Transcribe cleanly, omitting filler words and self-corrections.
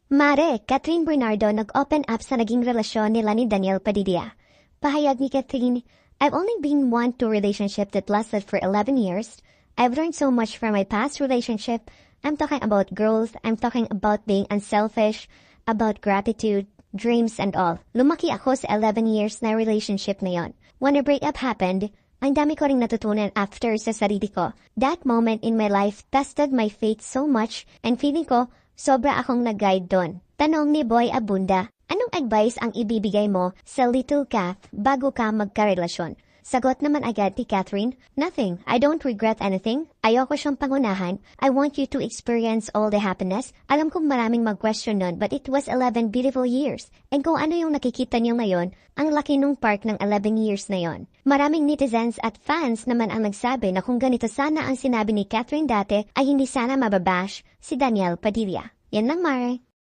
Mare, Kathryn Bernardo nag-open up sa naging relasyon nila ni Daniel Padilla. Pahayag ni Kathryn, I've only been one to relationship that lasted for 11 years. I've learned so much from my past relationship. I'm talking about growth, I'm talking about being unselfish, about gratitude, dreams and all. Lumaki ako sa 11 years na relationship na yon. When a breakup happened, ang dami ko ring natutunan after sa sarili ko. That moment in my life tested my faith so much and feeling ko, sobra akong nag-guide doon. Tanong ni Boy Abunda, anong advice ang ibibigay mo sa little Kath bago ka magkarelasyon? Sagot naman agad ni Kathryn, nothing. I don't regret anything. Ayoko siyang pangunahan. I want you to experience all the happiness. Alam kong maraming mag-question nun, but it was 11 beautiful years. And kung ano yung nakikita niyo ngayon, ang laki nung park ng 11 years na yon. Maraming netizens at fans naman ang nagsabi na kung ganito sana ang sinabi ni Kathryn dati ay hindi sana mababash si Daniel Padilla. Yan lang, Mare.